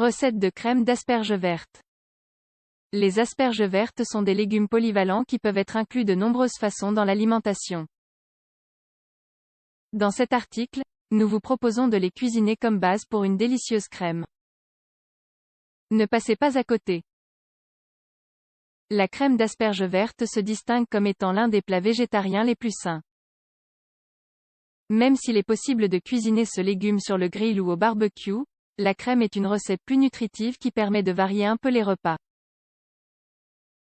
Recette de crème d'asperges vertes. Les asperges vertes sont des légumes polyvalents qui peuvent être inclus de nombreuses façons dans l'alimentation. Dans cet article, nous vous proposons de les cuisiner comme base pour une délicieuse crème. Ne passez pas à côté. La crème d'asperges vertes se distingue comme étant l'un des plats végétariens les plus sains. Même s'il est possible de cuisiner ce légume sur le grill ou au barbecue, la crème est une recette plus nutritive qui permet de varier un peu les repas.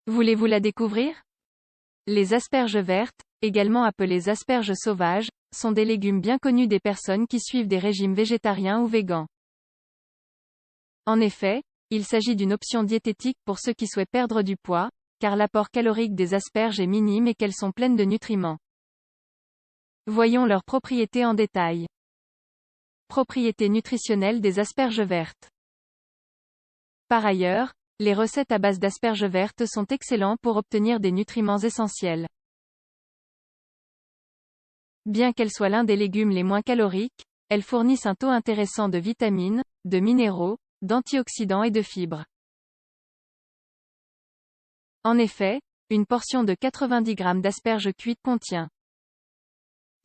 Voulez-vous la découvrir? Les asperges vertes, également appelées asperges sauvages, sont des légumes bien connus des personnes qui suivent des régimes végétariens ou végans. En effet, il s'agit d'une option diététique pour ceux qui souhaitent perdre du poids, car l'apport calorique des asperges est minime et qu'elles sont pleines de nutriments. Voyons leurs propriétés en détail. Propriétés nutritionnelles des asperges vertes. Par ailleurs, les recettes à base d'asperges vertes sont excellentes pour obtenir des nutriments essentiels. Bien qu'elles soient l'un des légumes les moins caloriques, elles fournissent un taux intéressant de vitamines, de minéraux, d'antioxydants et de fibres. En effet, une portion de 90 g d'asperges cuites contient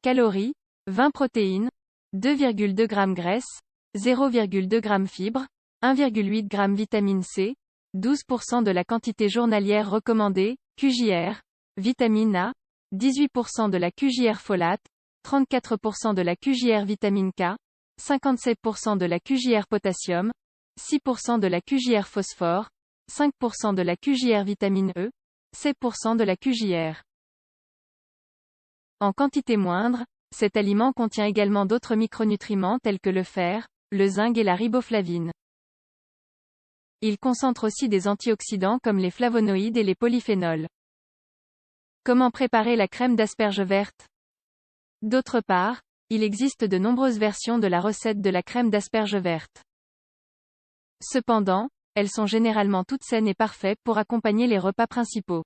calories, 20 protéines, 2,2 g graisse, 0,2 g fibres, 1,8 g vitamine C, 12% de la quantité journalière recommandée, QJR, vitamine A, 18% de la QJR folate, 34% de la QJR vitamine K, 57% de la QJR potassium, 6% de la QJR phosphore, 5% de la QJR vitamine E, 7% de la QJR. En quantité moindre, cet aliment contient également d'autres micronutriments tels que le fer, le zinc et la riboflavine. Il concentre aussi des antioxydants comme les flavonoïdes et les polyphénols. Comment préparer la crème d'asperges vertes? D'autre part, il existe de nombreuses versions de la recette de la crème d'asperges vertes. Cependant, elles sont généralement toutes saines et parfaites pour accompagner les repas principaux.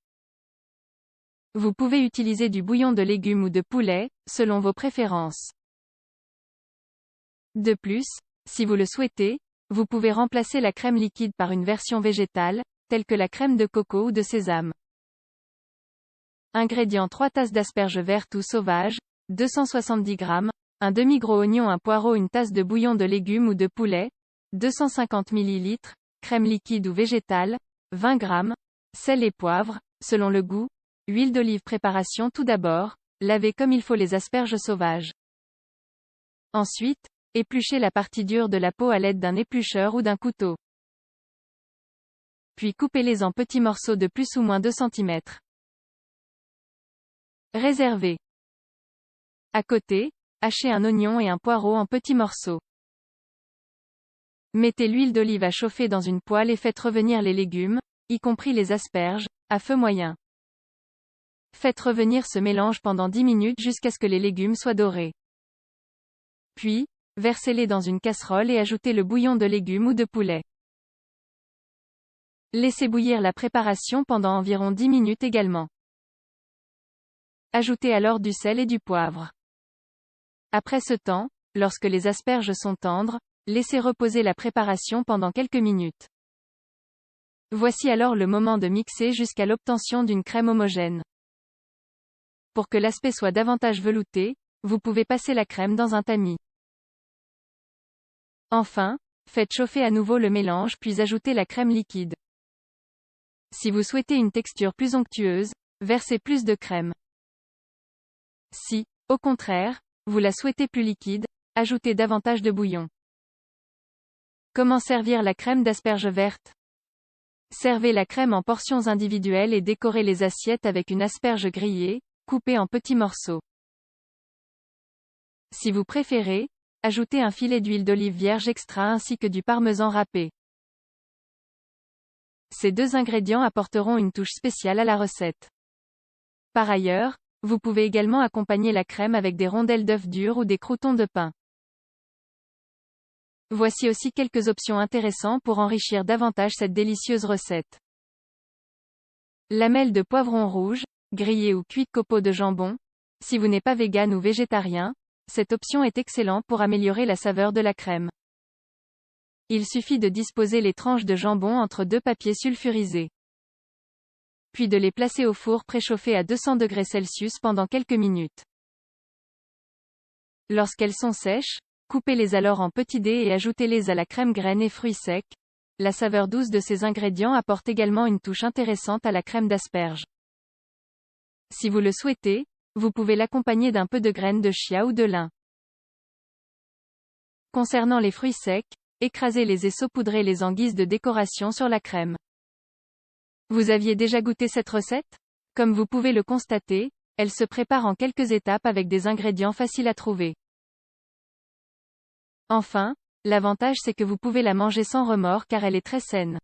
Vous pouvez utiliser du bouillon de légumes ou de poulet, selon vos préférences. De plus, si vous le souhaitez, vous pouvez remplacer la crème liquide par une version végétale, telle que la crème de coco ou de sésame. Ingrédients: 3 tasses d'asperges vertes ou sauvages, 270 g, un demi-gros oignon, un poireau, une tasse de bouillon de légumes ou de poulet, 250 ml, crème liquide ou végétale, 20 g, sel et poivre, selon le goût, huile d'olive. Préparation: tout d'abord, lavez comme il faut les asperges sauvages. Ensuite, épluchez la partie dure de la peau à l'aide d'un éplucheur ou d'un couteau. Puis coupez-les en petits morceaux de plus ou moins 2 cm. Réservez. À côté, hachez un oignon et un poireau en petits morceaux. Mettez l'huile d'olive à chauffer dans une poêle et faites revenir les légumes, y compris les asperges, à feu moyen. Faites revenir ce mélange pendant 10 minutes jusqu'à ce que les légumes soient dorés. Puis, versez-les dans une casserole et ajoutez le bouillon de légumes ou de poulet. Laissez bouillir la préparation pendant environ 10 minutes également. Ajoutez alors du sel et du poivre. Après ce temps, lorsque les asperges sont tendres, laissez reposer la préparation pendant quelques minutes. Voici alors le moment de mixer jusqu'à l'obtention d'une crème homogène. Pour que l'aspect soit davantage velouté, vous pouvez passer la crème dans un tamis. Enfin, faites chauffer à nouveau le mélange puis ajoutez la crème liquide. Si vous souhaitez une texture plus onctueuse, versez plus de crème. Si, au contraire, vous la souhaitez plus liquide, ajoutez davantage de bouillon. Comment servir la crème d'asperges vertes? Servez la crème en portions individuelles et décorez les assiettes avec une asperge grillée, coupée en petits morceaux. Si vous préférez, ajoutez un filet d'huile d'olive vierge extra ainsi que du parmesan râpé. Ces deux ingrédients apporteront une touche spéciale à la recette. Par ailleurs, vous pouvez également accompagner la crème avec des rondelles d'œufs durs ou des croûtons de pain. Voici aussi quelques options intéressantes pour enrichir davantage cette délicieuse recette. Lamelles de poivron rouge, grillées ou cuites. Copeaux de jambon. Si vous n'êtes pas vegan ou végétarien, cette option est excellente pour améliorer la saveur de la crème. Il suffit de disposer les tranches de jambon entre deux papiers sulfurisés. Puis de les placer au four préchauffé à 200 degrés Celsius pendant quelques minutes. Lorsqu'elles sont sèches, coupez-les alors en petits dés et ajoutez-les à la crème graine et fruits secs. La saveur douce de ces ingrédients apporte également une touche intéressante à la crème d'asperges. Si vous le souhaitez, vous pouvez l'accompagner d'un peu de graines de chia ou de lin. Concernant les fruits secs, écrasez-les et saupoudrez-les en guise de décoration sur la crème. Vous aviez déjà goûté cette recette? Comme vous pouvez le constater, elle se prépare en quelques étapes avec des ingrédients faciles à trouver. Enfin, l'avantage c'est que vous pouvez la manger sans remords car elle est très saine.